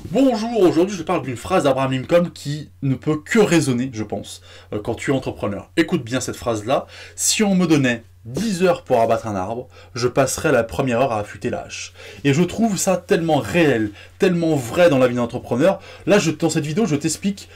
Bonjour, aujourd'hui je te parle d'une phrase d'Abraham Lincoln qui ne peut que résonner, je pense, quand tu es entrepreneur. Écoute bien cette phrase-là. Si on me donnait 10 heures pour abattre un arbre, je passerais la première heure à affûter la hache. Et je trouve ça tellement réel, tellement vrai dans la vie d'un entrepreneur. Là, dans cette vidéo, je t'explique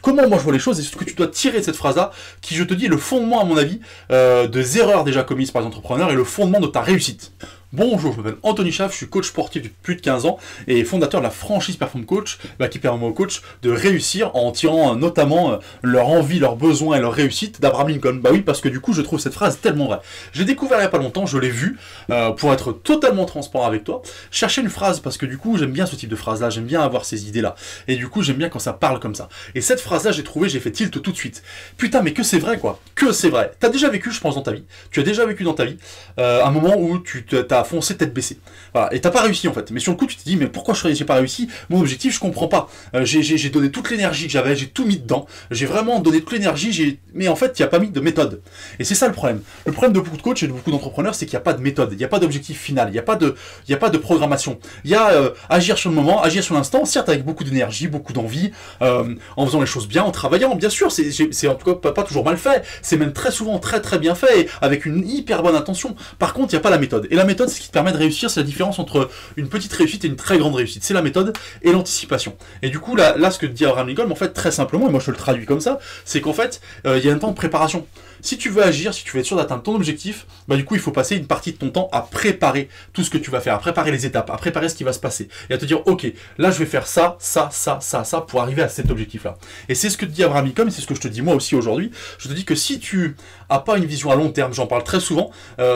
comment moi je vois les choses et ce que tu dois tirer de cette phrase-là, qui, je te dis, est le fondement, à mon avis, des erreurs déjà commises par les entrepreneurs et le fondement de ta réussite. Bonjour, je m'appelle Anthony Schaaf, je suis coach sportif depuis plus de 15 ans et fondateur de la franchise Perform Coach qui permet aux coachs de réussir en tirant notamment leur envie, leurs besoins et leur réussite d'Abraham Lincoln. Bah oui, parce que du coup, je trouve cette phrase tellement vraie. J'ai découvert il n'y a pas longtemps, je l'ai vue, pour être totalement transparent avec toi. Chercher une phrase parce que du coup, j'aime bien ce type de phrase-là, j'aime bien avoir ces idées-là. Et du coup, j'aime bien quand ça parle comme ça. Et cette phrase-là, j'ai fait tilt tout de suite. Putain, mais que c'est vrai quoi, que c'est vrai. T'as déjà vécu, je pense, dans ta vie, tu as déjà vécu dans ta vie un moment où tu t'as foncé tête baissée. Voilà. Et t'as pas réussi en fait. Mais sur le coup, tu te dis, mais pourquoi j'ai pas réussi? Mon objectif, je comprends pas. J'ai donné toute l'énergie que j'avais, j'ai tout mis dedans. J'ai vraiment donné toute l'énergie, mais en fait, il n'y a pas mis de méthode. Et c'est ça le problème. Le problème de beaucoup de coachs et de beaucoup d'entrepreneurs, c'est qu'il n'y a pas de méthode, il n'y a pas d'objectif final, il n'y a pas de programmation. Il y a agir sur le moment, agir sur l'instant, certes avec beaucoup d'énergie, beaucoup d'envie, en faisant les choses bien, en travaillant. Bien sûr, c'est en tout cas pas toujours mal fait. C'est même très souvent très très bien fait, et avec une hyper bonne intention. Par contre, il n'y a pas la méthode. Et la méthode, c'est ce qui te permet de réussir, c'est la différence entre une petite réussite et une très grande réussite. C'est la méthode et l'anticipation. Et du coup, là, ce que dit Abraham Lincoln, en fait, très simplement, et moi je le traduis comme ça, c'est qu'en fait, il y a un temps de préparation. Si tu veux agir, si tu veux être sûr d'atteindre ton objectif, bah du coup, il faut passer une partie de ton temps à préparer tout ce que tu vas faire, à préparer les étapes, à préparer ce qui va se passer, et à te dire, ok, là, je vais faire ça, pour arriver à cet objectif-là. Et c'est ce que te dit Abraham Lincoln, et c'est ce que je te dis moi aussi aujourd'hui. Je te dis que si tu n'as pas une vision à long terme, j'en parle très souvent,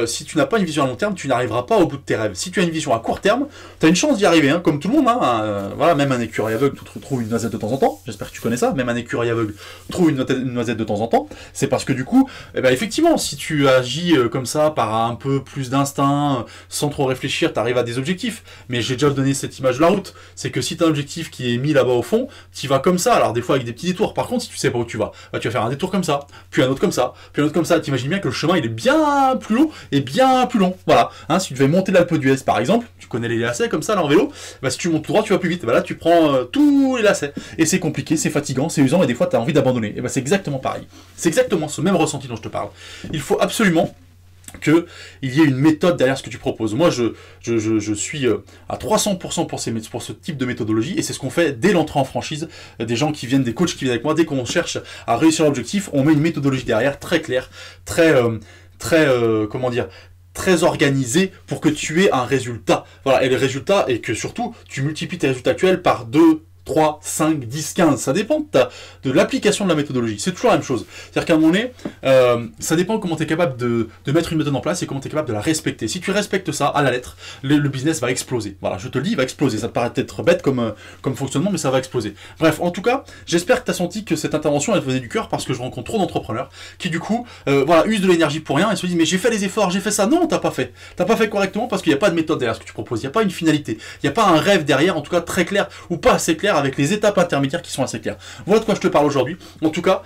si tu n'as pas une vision à long terme, tu n'arriveras pas au bout de tes rêves. Si tu as une vision à court terme, tu as une chance d'y arriver, hein, comme tout le monde. Voilà, même un écureuil aveugle trouve une noisette de temps en temps. J'espère que tu connais ça. Même un écureuil aveugle trouve une noisette de temps en temps. C'est parce que du coup, effectivement, si tu agis comme ça, par un peu plus d'instinct, sans trop réfléchir, tu arrives à des objectifs. Mais j'ai déjà donné cette image de la route. C'est que si tu as un objectif qui est mis là-bas au fond, tu vas comme ça. Alors des fois avec des petits détours. Par contre, si tu sais pas où tu vas faire un détour comme ça, puis un autre comme ça, puis un autre comme ça. T'imagines bien que le chemin il est bien plus long et bien plus long. Voilà. Si tu devais monter l'Alpe d'Huez par exemple, tu connais les lacets comme ça là en vélo, si tu montes tout droit, tu vas plus vite. Là, tu prends tous les lacets. Et c'est compliqué, c'est fatigant, c'est usant, et des fois, tu as envie d'abandonner. Et c'est exactement pareil. C'est exactement ce même ressenti dont je te parle. Il faut absolument qu'il y ait une méthode derrière ce que tu proposes. Moi, je suis à 300% pour ce type de méthodologie, et c'est ce qu'on fait dès l'entrée en franchise. Des gens qui viennent, des coachs qui viennent avec moi, dès qu'on cherche à réussir l'objectif, on met une méthodologie derrière, très claire, très organisé pour que tu aies un résultat. Voilà, et le résultat est que surtout, tu multiplies tes résultats actuels par 2, 3, 5, 10, 15. Ça dépend de l'application de la méthodologie. C'est toujours la même chose. C'est-à-dire qu'à un moment donné, ça dépend comment tu es capable de mettre une méthode en place et comment tu es capable de la respecter. Si tu respectes ça à la lettre, le business va exploser. Voilà, je te le dis, il va exploser. Ça te paraît peut-être bête comme fonctionnement, mais ça va exploser. Bref, en tout cas, j'espère que tu as senti que cette intervention, elle te venait du cœur, parce que je rencontre trop d'entrepreneurs qui, du coup, usent de l'énergie pour rien et se disent, mais j'ai fait les efforts, j'ai fait ça. Non, t'as pas fait. T'as pas fait correctement parce qu'il n'y a pas de méthode derrière ce que tu proposes. Il n'y a pas une finalité. Il n'y a pas un rêve derrière, en tout cas très clair ou pas assez clair, avec les étapes intermédiaires qui sont assez claires. Voilà de quoi je te parle aujourd'hui. En tout cas,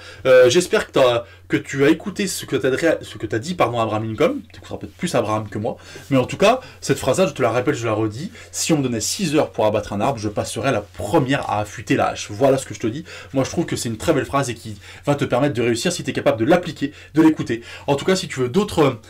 j'espère que tu as écouté ce que t'as dit, Abraham Lincoln. Tu écouteras peut-être plus Abraham que moi. Mais en tout cas, cette phrase-là, je te la répète, je la redis. Si on me donnait 6 heures pour abattre un arbre, je passerais la première à affûter la hache. Voilà ce que je te dis. Moi, je trouve que c'est une très belle phrase et qui va te permettre de réussir si tu es capable de l'appliquer, de l'écouter. En tout cas, si tu veux d'autres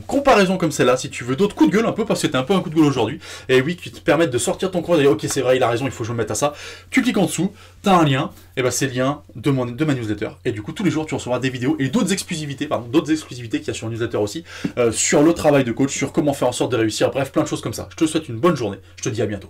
comparaisons comme celle-là, si tu veux d'autres coups de gueule un peu, parce que c'était un peu un coup de gueule aujourd'hui, et oui, qui te permettent de sortir ton courage et dire, ok, c'est vrai, il a raison, il faut que je me mette à ça. Tu cliques en dessous, tu as un lien, et c'est le lien de ma newsletter. Et du coup, tous les jours, tu recevras des vidéos et d'autres exclusivités qu'il y a sur une newsletter aussi, sur le travail de coach, sur comment faire en sorte de réussir, bref, plein de choses comme ça. Je te souhaite une bonne journée, je te dis à bientôt.